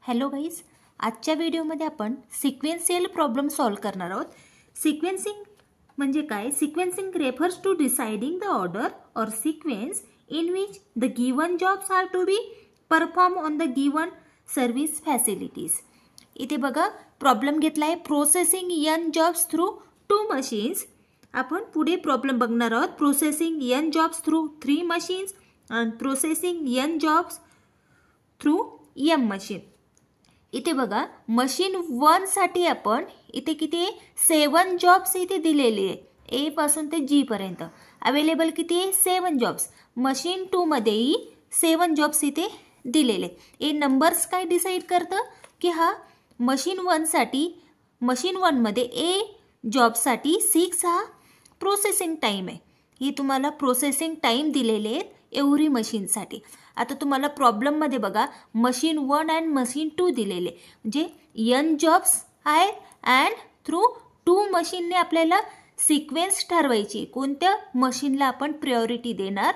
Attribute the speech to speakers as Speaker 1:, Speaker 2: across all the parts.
Speaker 1: Hello guys, आजच्या व्हिडिओमध्ये आपण सिक्वेन्शियल प्रॉब्लेम सॉल्व्ह करणार आहोत. सिक्वेन्सिंग म्हणजे काय? Sequencing refers to deciding the order और sequence in which the given jobs are to be perform on the given service facilities. इथे बघा प्रॉब्लेम घेतला आहे processing n jobs through 2 machines. आपण पुढे प्रॉब्लेम बघणार आहोत processing n jobs through 3 machines आणि processing n jobs through m machine. इथे बघा मशीन 1 साठी आपण इथे किती 7 जॉब्स इथे दिलेले आहे. ए पासून ते जी पर्यंत अवेलेबल किती आहे 7 जॉब्स. मशीन 2 मध्येही 7 जॉब्स इथे दिलेले. हे नंबर्स काय डिसाइड करतं की हा मशीन 1 साठी मशीन 1 मध्ये ए जॉबसाठी 6 हा प्रोसेसिंग टाइम आहे. ही तुम्हाला प्रोसेसिंग टाइम दिलेले आहेत एव्हरी मशीनसाठी. आता तुम्हाला प्रॉब्लेम मध्ये बघा मशीन 1 अँड मशीन 2 दिलेले म्हणजे एन जॉब्स आहे अँड थ्रू 2 मशीनने आपल्याला सिक्वेन्स ठरवायची कोणत्या मशीनला आपण प्रायोरिटी देणार.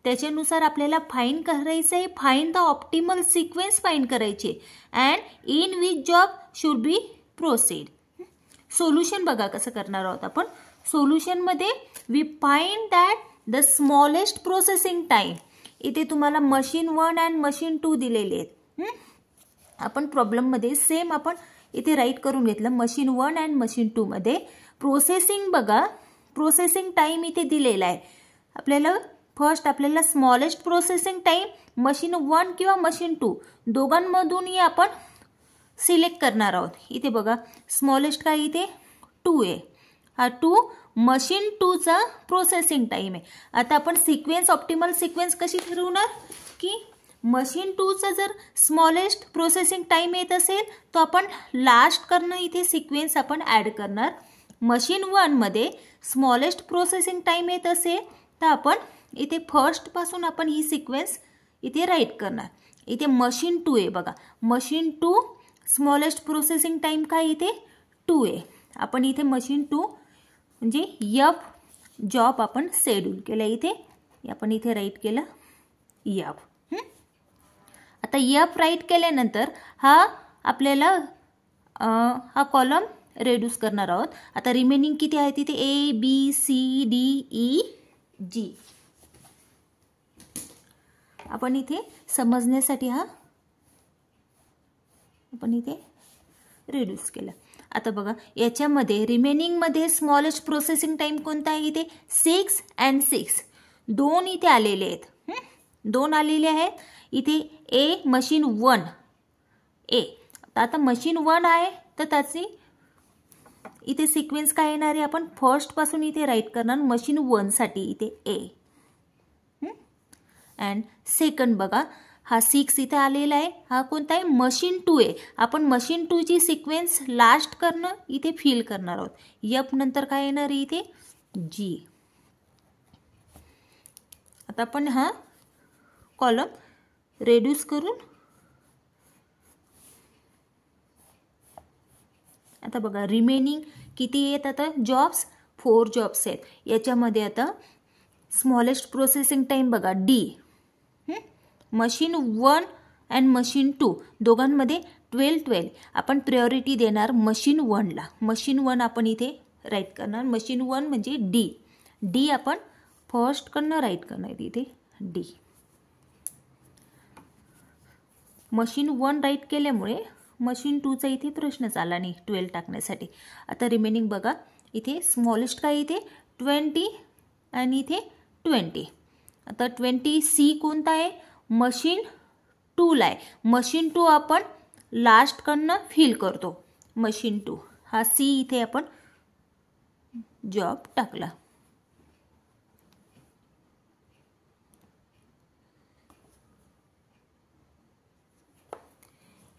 Speaker 1: त्याच्यानुसार आपल्याला फाइंड करायचं आहे. Find the optimal sequence find करायचे and in which job should be proceed. Solution बघा कसं करणार आहोत आपण. सोल्युशन मध्ये we find that the smallest processing time. इथे तुम्हाला मशीन 1 अँड मशीन 2 दिलेले आहेत. आपण प्रॉब्लेम मध्ये सेम आपण इथे राईट करून घेतलं. मशीन 1 अँड मशीन 2 मध्ये प्रोसेसिंग बघा प्रोसेसिंग टाइम इथे दिलेला आहे आपल्याला. फर्स्ट आपल्याला स्मॉलेस्ट प्रोसेसिंग टाइम मशीन 1 किंवा मशीन 2 दोघांमधूनही आपण सिलेक्ट करणार आहोत. इथे बघा स्मॉलेस्ट काय इथे 2 आहे. हा 2 मशीन 2 चा प्रोसेसिंग टाइम आहे. आता आपण सिक्वेन्स ऑप्टिमल सिक्वेन्स कशी ठरवणार की मशीन 2 चा जर स्मॉलेस्ट प्रोसेसिंग टाइम येत असेल तर आपण लास्ट करणं इथे सिक्वेन्स आपण ऍड करणार. मशीन 1 मध्ये स्मॉलेस्ट प्रोसेसिंग टाइम येत असेल तर आपण इथे फर्स्ट पासून आपण ही सिक्वेन्स इथे राईट करणार. इथे मशीन 2 आहे बघा. मशीन 2 स्मॉलेस्ट प्रोसेसिंग टाइम काय इथे 2 आहे. आपण इथे मशीन 2 म्हणजे एफ जॉब आपण शेड्यूल केलं. इथे आपण इथे राईट केलं एफ. आता एफ राईट केल्यानंतर हा आपल्याला हा कॉलम रेड्यूस करणार आहोत. आता रिमेनिंग किती आहे तिथे A B C D E G. आपण इथे समजण्यासाठी हा आपण इथे रेड्यूस केला. आता बघा याच्यामध्ये रिमेनिंग मध्ये स्मॉलेस्ट प्रोसेसिंग टाइम कोणता आहे इथे 6 अँड 6 दोन इथे आलेले आहेत. 2 आलेले आहेत इथे. ए मशीन 1 ए. आता मशीन 1 आहे तर त्याची इथे सिक्वेन्स काय येणार आहे आपण फर्स्ट पासून इथे राईट करणार. मशीन 1 साठी इथे ए अँड सेकंड बघा हा 6 इथे आलेला आहे. हा कोणता आहे मशीन 2 आहे. आपण मशीन 2 ची सिक्वेन्स लास्ट करणं इथे फिल करणार आहोत. एफ नंतर काय येणार आहे इथे जी. आता आपण हा कॉलम रेड्यूस करून आता बघा रिमेनिंग किती आहेत आता जॉब्स 4 जॉब्स आहेत. याच्यामध्ये आता स्मॉलेस्ट प्रोसेसिंग टाइम बघा डी. मशीन 1 अँड मशीन 2 दोघांमध्ये 12 आपण प्रायोरिटी देणार मशीन 1 ला. मशीन 1 आपण इथे राईट करणार. मशीन 1 म्हणजे डी. डी आपण फर्स्ट कडनं राईट करणार इथे डी. मशीन 1 राईट केल्यामुळे मशीन 2 चा इथे प्रश्नच आला नाही 12 टाकण्यासाठी. आता रिमेनिंग बघा इथे स्मॉलेस्ट काय इथे 20 आणि इथे 20. आता 20 सी कोणता आहे मशीन 2 ला आहे. मशीन 2 आपण लास्ट कडनं फिल करतो. मशीन 2 हा सी इथे आपण जॉब टाकला.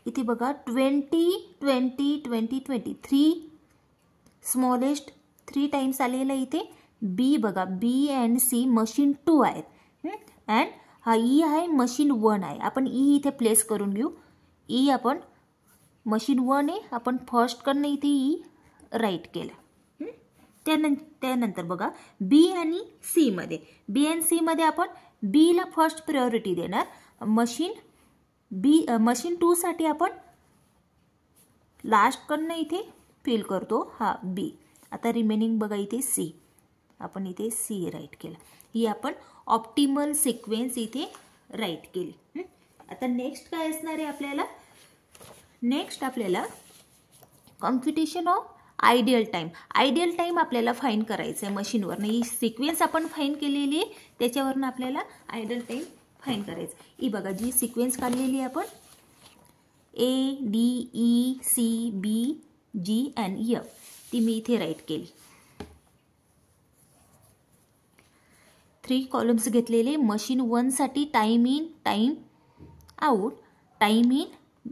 Speaker 1: इथे बघा 20 20 20 20 3 स्मॉलेस्ट 3 टाइम्स आलेला इथे. बी बघा बी अँड सी मशीन 2 आहेत अँड हा ई आहे मशीन 1 आहे. आपण ई इथे प्लेस करून घेऊ. ई आपण मशीन 1 आहे आपण फर्स्ट कडनं इथे ई राईट केलं. त्यानंतर बघा बी आणि सी मध्ये बी अँड सी मध्ये आपण बी ला फर्स्ट प्रायोरिटी देणार. मशीन मशीन 2 साठी आपण लास्टकडनं इथे फिल करतो, हा बी. आता रिमेनिंग बघा इथे सी, आपण इथे सी राईट केला. ही आपण ऑप्टिमल सिक्वेन्स इथे राईट केली. आता नेक्स्ट काय असणार आहे आपल्याला, नेक्स्ट आपल्याला computation of ideal time. Ideal time आपल्याला फाइंड करायचं आहे मशीनवरनं. ही सिक्वेन्स आपण फाइंड केलेली आहे, त्याच्यावरनं आपल्याला आयडियल टाइम फाइंड करायचं. ही बघा जी सिक्वेन्स काढलेली आहे आपण, ADECBGNF, ती मी इथे राईट केली. 3 कॉलम्स घेतलेले. मशीन 1 साठी time in time out, time in.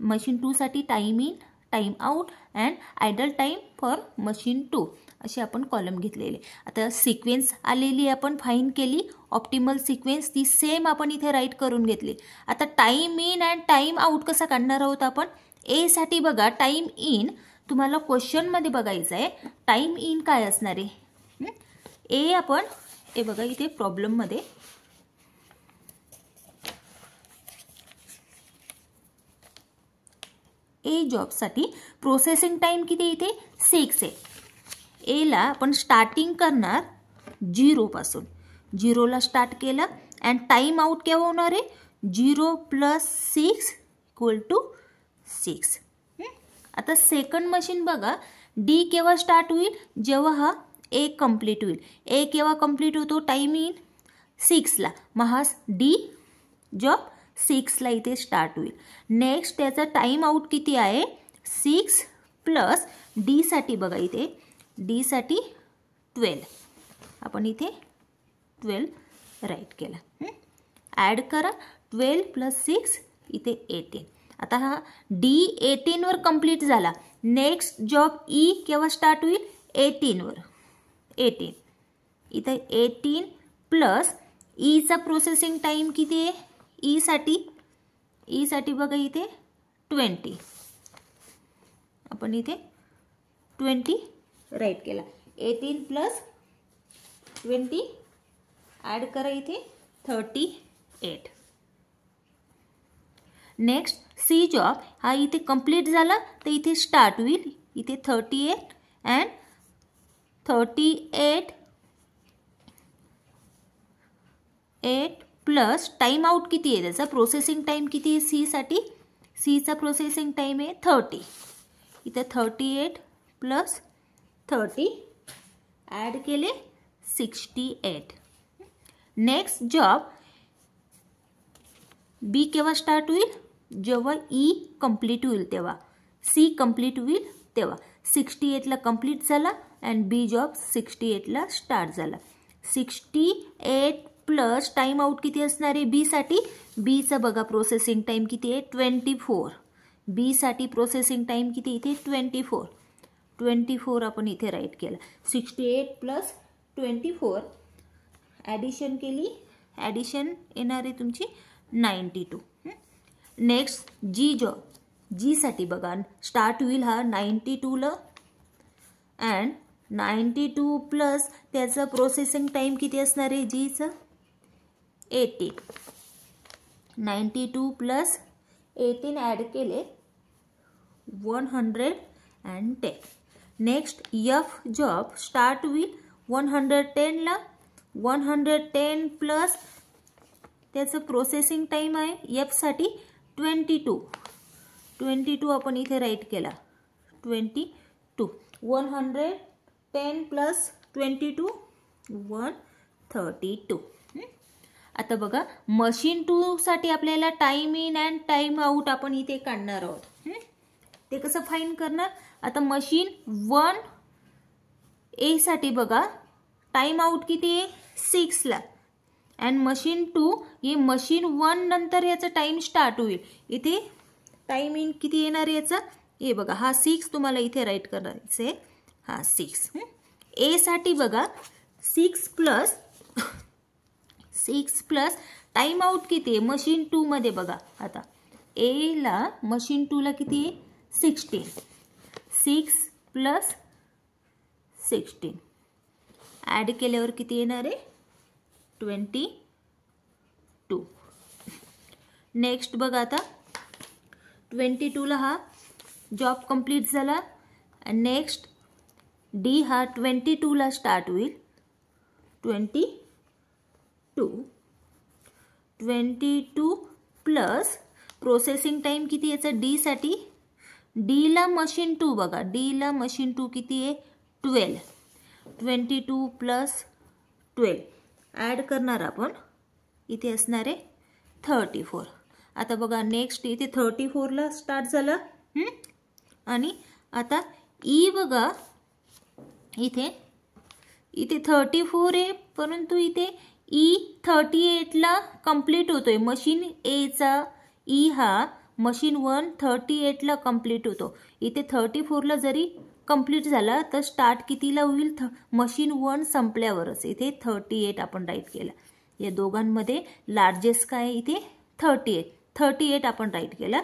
Speaker 1: Machine 2 साठी time in time out and idle time for machine 2, असे आपण कॉलम घेतलेले. आता सिक्वेन्स आलेली आपण फाइंड केली, ऑप्टिमल सिक्वेन्स ती सेम आपण इथे राईट करून घेतली. आता time in and time out कसा काढणार आहोत आपण. ए साठी बघा टाइम इन तुम्हाला क्वेश्चनमध्ये बघायचं आहे, टाइम इन काय असणार आहे. ए आपण हे बघा इथे प्रॉब्लेममध्ये ए जॉबसाठी प्रोसेसिंग टाइम किती इथे 6 आहे. एला आपण स्टार्टिंग करणार 0 पासून, 0ला स्टार्ट केलं अँड टाइम आउट केव्हा होणार आहे 0 + 6 = 6. आता सेकंड मशीन बघा, डी केव्हा स्टार्ट होईल, जेव्हा हा ए कंप्लीट होईल. ए केव्हा कंप्लीट होतो, टाइम इन 6ला, मग हा डी जॉब 6ला इथे स्टार्ट होईल. नेक्स्ट त्याचा टाइम आउट किती आहे 6 + डी साठी बघा इथे, डी साठी 12, आपण इथे 12 राईट केला. ॲड करा, 12 + 6 इथे 18. आता हा डी 18 वर कंप्लीट झाला. नेक्स्ट जॉब ई केव्हा स्टार्ट होईल 18 वर, 18 इथे 18 + ईचा प्रोसेसिंग टाइम किती आहे ई साठी बघा इथे 20, आपण इथे 20 राईट केला. 18 + 20 ॲड करा इथे 38. नेक्स्ट सी जॉब हा इथे कंप्लीट झाला तर इथे स्टार्ट होईल, इथे 38 अँड 38 प्लस टाइम आउट किती आहे त्याचा, प्रोसेसिंग टाइम किती आहे सी साठी, सीचा प्रोसेसिंग टाइम आहे 30, इथे 38 + 30 ॲड केले 68. नेक्स्ट जॉब बी केव्हा स्टार्ट होईल, जेव्हा ई कंप्लीट होईल तेव्हा, सी कंप्लीट होईल तेव्हा. 68ला कंप्लीट झाला अँड बी जॉब 68ला स्टार्ट झाला. 68 प्लस टाइम आउट किती असणार आहे बी साठी, बीचा बघा प्रोसेसिंग टाइम किती आहे 24, बी साठी प्रोसेसिंग टाइम किती इथे 24 आपण इथे राईट केला. 68 + 24 ॲडिशन केली, ॲडिशन येणार आहे तुमची 92. नेक्स्ट जी जॉब, जी साठी बघा स्टार्ट होईल हा 92ला अँड 92 प्लस त्याचं प्रोसेसिंग टाइम किती असणार आहे जीचं 18, 92 + 18 ॲड केले 110. नेक्स्ट एफ जॉब स्टार्ट होईल 110ला, 110 प्लस त्याचं प्रोसेसिंग टाइम आहे एफ साठी 22 आपण इथे राईट केला 22. 110 + 22 132. आता बघा मशीन 2 साठी आपल्याला time in and time out आपण इथे काढणार आहोत. ते कसं फाइंड करणार, आता मशीन 1 ए साठी बघा टाइम आउट किती आहे 6ला अँड मशीन 2 हे मशीन 1 नंतर याचा टाइम स्टार्ट होईल, इथे टाइम इन किती येणार याचा हे बघा, हा 6 तुम्हाला इथे राईट करायचं आहे, हा 6. ए साठी बघा 6 प्लस टाइम आउट किती आहे मशीन 2 मध्ये बघा, आता ए ला मशीन 2 ला किती आहे 16, 6 + 16 ॲड केल्यावर किती येणार आहे 22. नेक्स्ट बघा आता 22ला हा जॉब कंप्लीट झाला. नेक्स्ट डी हा 22ला स्टार्ट होईल. 22 प्लस प्रोसेसिंग टाइम किती याचा डी साठी. डीला मशीन 2 बघा, डीला मशीन 2 किती आहे 12. 22 प्लस 12 ॲड करणार आपण, इथे असणार आहे 34. आता बघा नेक्स्ट इथे 34ला स्टार्ट झालं. आणि आता ई बघा, इथे 34 आहे, परंतु इथे ई 38ला कंप्लीट होतोय. मशीन एचा ई हा मशीन 1 38ला कंप्लीट होतो. इथे 34ला जरी कंप्लीट झाला तर स्टार्ट कितीला होईल, मशीन 1 संपल्यावरच. इथे 38 आपण राईट केला. या दोघांमध्ये लार्जेस्ट काय इथे 38 आपण राईट केला.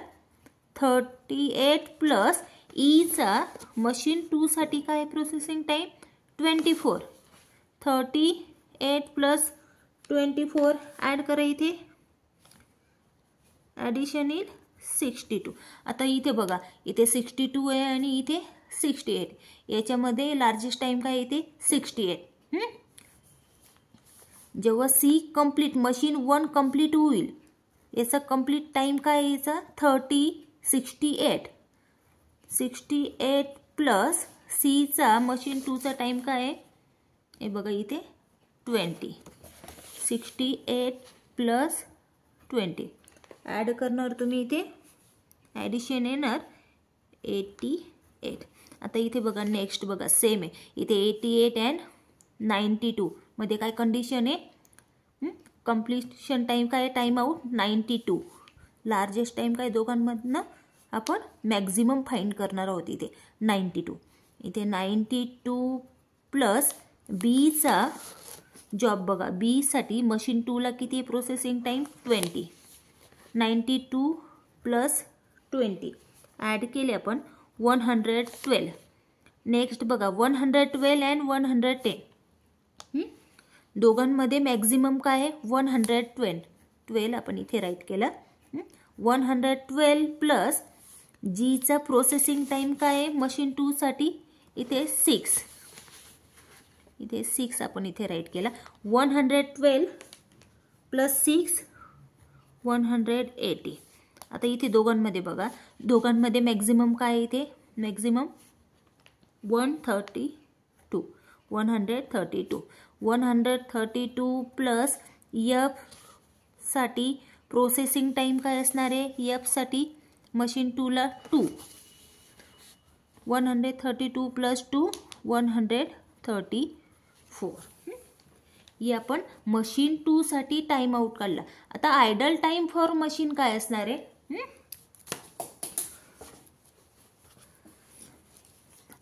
Speaker 1: 38 प्लस ईचा मशीन 2 साठी काय प्रोसेसिंग टाइम 24. 38 प्लस 24 ॲड करा, इथे ॲडिशन येईल 62. आता इथे बघा, इथे 62 आहे आणि इथे 68. याच्यामध्ये लार्जेस्ट टाइम काय येते 68. जेव्हा सी कंप्लीट मशीन 1 कंप्लीट होईल, याचा कंप्लीट टाइम काय याचा 68 प्लस सीचा मशीन 2चा टाइम काय आहे हे बघा इथे 20. 68 प्लस 20 ॲड करणार तुम्ही, इथे ॲडिशन येणार 88. आता इथे बघा नेक्स्ट बघा सेम आहे. इथे 88 अँड 92 मध्ये काय कंडिशन आहे, कंप्लीशन टाइम काय टाइम आउट 92. लार्जेस्ट टाइम काय दोघांमधनं आपण मॅक्झिमम फाइंड करणार आहोत. इथे 92. इथे 92 प्लस बीचा जॉब बघा, बी साठी मशीन 2ला किती प्रोसेसिंग टाइम 20. 92 प्लस 20 ॲड केले आपण 112. नेक्स्ट बघा 112 अँड 110. दोघांमध्ये मॅक्झिमम काय आहे 112 आपण इथे राईट केला. 112 प्लस जीचा प्रोसेसिंग टाइम काय आहे मशीन 2 साठी इथे 6. इथे 6 आपण इथे राईट केला. 112 प्लस 6 180. आता इथे दोघांमध्ये बघा, दोघांमध्ये मॅक्झिमम काय इथे मॅक्झिमम 132. 132 प्लस एफ साठी प्रोसेसिंग टाइम काय असणार आहे एफ साठी मशीन 2ला 2. 132 प्लस 2 134. ही आपण मशीन 2 साठी टाइम आउट काढला. आता आयडल टाइम फॉर मशीन काय असणार आहे,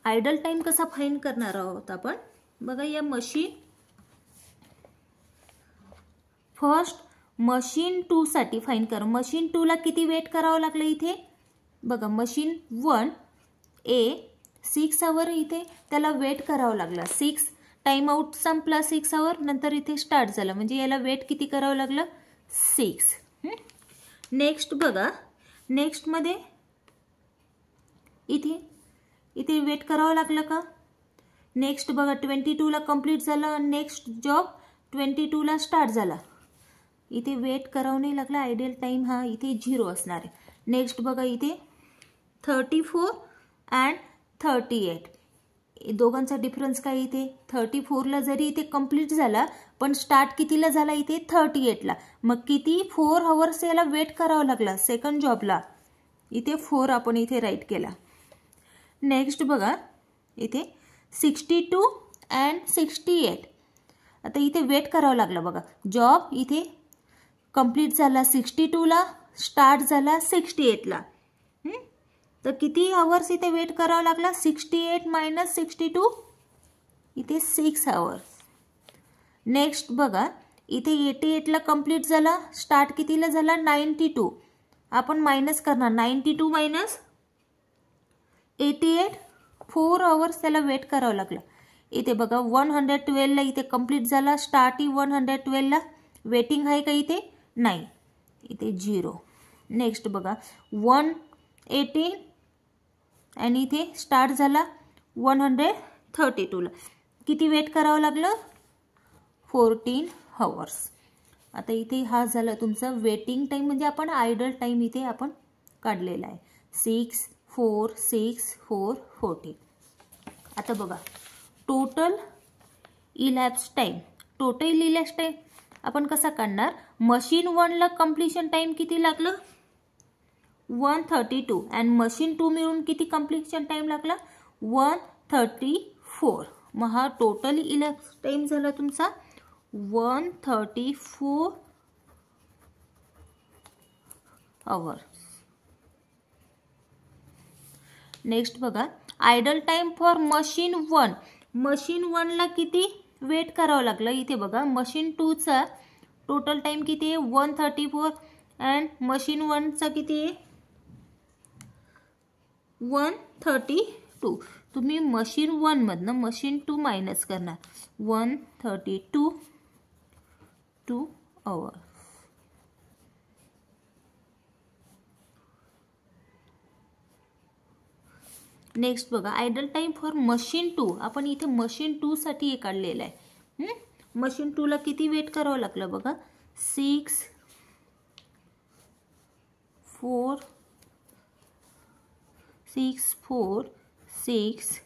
Speaker 1: आयडल टाइम कसा फाइंड करणार आहोत आपण बघा. या मशीन फर्स्ट मशीन 2 साठी फाइंड करा. मशीन 2 ला किती वेट करावं लागलं इथे बघा. मशीन 1 ए 6 आवर इथे त्याला वेट करावं लागला. 6 टाइम आउट संपला 6 आवर, नंतर इथे स्टार्ट झाला म्हणजे याला वेट किती करावं लागलं 6. नेक्स्ट बघा, नेक्स्ट मध्ये इथे वेट करावं लागलं का. नेक्स्ट बघा 22ला कंप्लीट झाला. नेक्स्ट जॉब 22ला स्टार्ट झाला. इथे वेट करावं नाही लागला. आयडियल टाइम हा इथे 0 असणार आहे. नेक्स्ट बघा इथे 34 अँड 38. दोघांचा डिफरन्स काय इथे 34ला जरी इथे कंप्लीट झाला पण स्टार्ट कितीला झाला इथे 38ला. मग किती 4 आवर्स याला वेट करावं लागला सेकंड जॉबला. इथे 4 आपण इथे राईट केला. नेक्स्ट बघा इथे 62 अँड 68. आता इथे वेट करावं लागलं बघा. जॉब इथे कंप्लीट झाला 62ला, स्टार्ट झाला 68ला. तर किती आवर्स इथे वेट करावं लागला 68 मायनस 62 इथे 6 आवर्स. नेक्स्ट बघा इथे 88ला कंप्लीट झाला, स्टार्ट कितीला झाला 92. आपण मायनस करणार 92 मायनस 88 4 आवर्स त्याला वेट करावं लागलं. इथे बघा 112ला इथे कंप्लीट झाला, स्टार्ट ही 112ला. वेटिंग आहे का इथे नाही, इथे 0. नेक्स्ट बघा 1 18 आणि इथे स्टार्ट झाला 132 ला. किती वेट करावं लागलं? 14 आवर्स. आता इथे हा झाला तुमचा वेटिंग टाइम, म्हणजे आपण आयडल टाइम इथे आपण काढलेला आहे. 6 4 6 4 14. आता बघा टोटल इलॅप्स टाइम. टोटल इलॅप्स टाइम आपण कसा काढणार? मशीन 1 ला कम्प्लिशन टाइम किती लागलं? 132 आणि मशीन 2 मिळून किती कम्प्लिशन टाइम लागला? 134. मग हा टोटल इलॅप्स टाइम झाला तुमचा 134 आवर. नेक्स्ट बघा idle time for machine 1. Machine 1 ला किती वेट करावं लागलं? इथे बघा मशीन 2 चा टोटल टाइम किती आहे? 134 अँड मशीन 1 चा किती आहे? 132. तुम्ही मशीन 1 मधनं मशीन 2 मायनस करणार. 132 आवर. नेक्स्ट बघा आयडल टाइम फॉर मशीन 2. आपण इथे मशीन 2 साठी हे काढलेलं आहे. मशीन 2 ला किती वेट करावं लागलं बघा? 6 4 6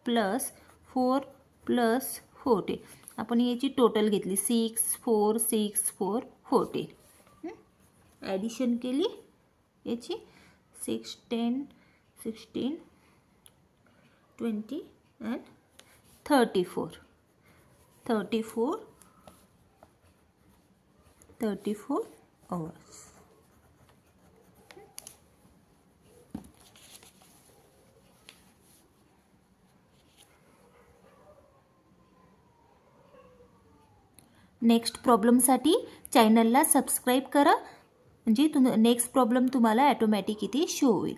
Speaker 1: प्लस 4 प्लस 14. आपण याची टोटल घेतली 6 4 6 4 14. ॲडिशन केली याची 6 10 16 20 and 34 hours. नेक्स्ट प्रॉब्लेमसाठी चॅनलला सबस्क्राईब करा, म्हणजे नेक्स्ट प्रॉब्लेम तुम्हाला ऑटोमॅटिक इथे शो होईल.